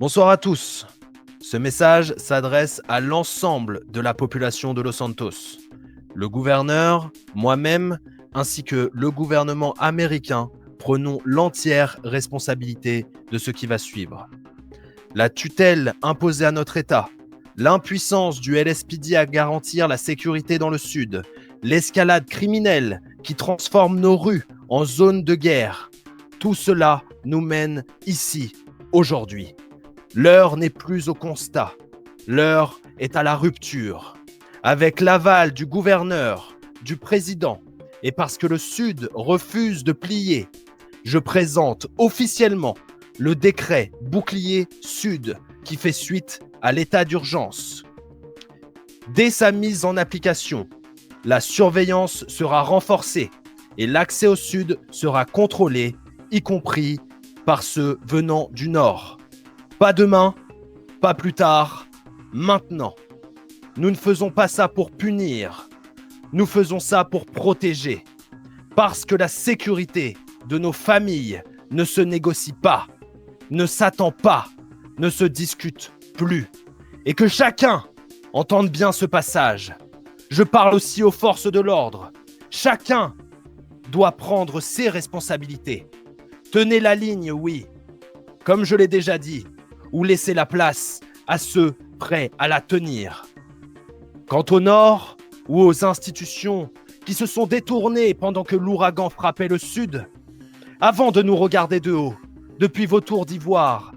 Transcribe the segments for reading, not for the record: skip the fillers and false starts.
Bonsoir à tous. Ce message s'adresse à l'ensemble de la population de Los Santos. Le gouverneur, moi-même, ainsi que le gouvernement américain prenons l'entière responsabilité de ce qui va suivre. La tutelle imposée à notre État, l'impuissance du LSPD à garantir la sécurité dans le Sud, l'escalade criminelle qui transforme nos rues en zone de guerre, tout cela nous mène ici, aujourd'hui. L'heure n'est plus au constat, l'heure est à la rupture. Avec l'aval du gouverneur, du président, et parce que le Sud refuse de plier, je présente officiellement le décret Bouclier Sud qui fait suite à l'état d'urgence. Dès sa mise en application, la surveillance sera renforcée et l'accès au Sud sera contrôlé, y compris par ceux venant du Nord. Pas demain, pas plus tard, maintenant. Nous ne faisons pas ça pour punir, nous faisons ça pour protéger. Parce que la sécurité de nos familles ne se négocie pas, ne s'attend pas, ne se discute plus. Et que chacun entende bien ce passage. Je parle aussi aux forces de l'ordre. Chacun doit prendre ses responsabilités. Tenez la ligne, oui, comme je l'ai déjà dit, ou laissez la place à ceux prêts à la tenir. Quant au Nord ou aux institutions qui se sont détournées pendant que l'ouragan frappait le Sud, avant de nous regarder de haut, depuis vos tours d'ivoire,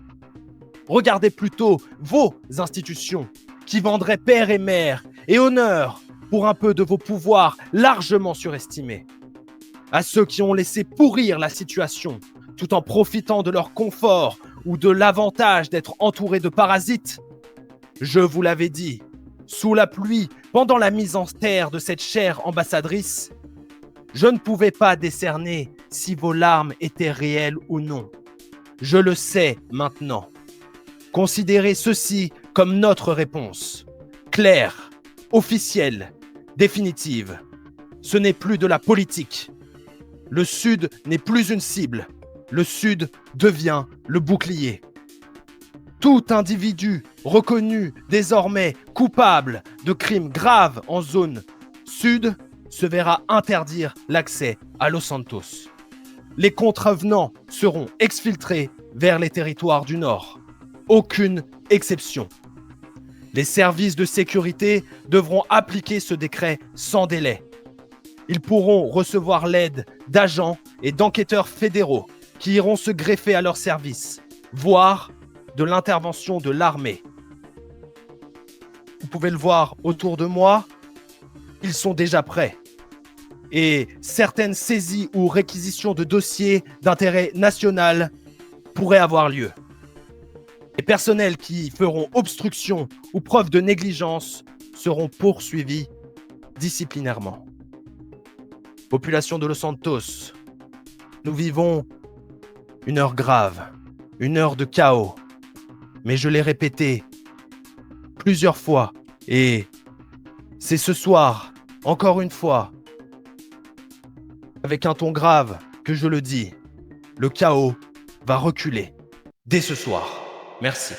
regardez plutôt vos institutions qui vendraient père et mère et honneur pour un peu de vos pouvoirs largement surestimés. À ceux qui ont laissé pourrir la situation tout en profitant de leur confort ou de l'avantage d'être entourés de parasites, je vous l'avais dit, sous la pluie, pendant la mise en terre de cette chère ambassadrice, je ne pouvais pas décerner si vos larmes étaient réelles ou non. Je le sais maintenant. Considérez ceci comme notre réponse. Claire, officielle, définitive. Ce n'est plus de la politique. Le Sud n'est plus une cible. Le Sud devient le bouclier. Tout individu reconnu désormais coupable de crimes graves en zone Sud se verra interdire l'accès à Los Santos. Les contrevenants seront exfiltrés vers les territoires du Nord. Aucune exception. Les services de sécurité devront appliquer ce décret sans délai. Ils pourront recevoir l'aide d'agents et d'enquêteurs fédéraux qui iront se greffer à leur service, voire de l'intervention de l'armée. Vous pouvez le voir autour de moi, ils sont déjà prêts. Et certaines saisies ou réquisitions de dossiers d'intérêt national pourraient avoir lieu. Les personnels qui feront obstruction ou preuve de négligence seront poursuivis disciplinairement. Population de Los Santos, nous vivons une heure grave, une heure de chaos. Mais je l'ai répété plusieurs fois et c'est ce soir, encore une fois, avec un ton grave que je le dis, le chaos va reculer dès ce soir. Merci.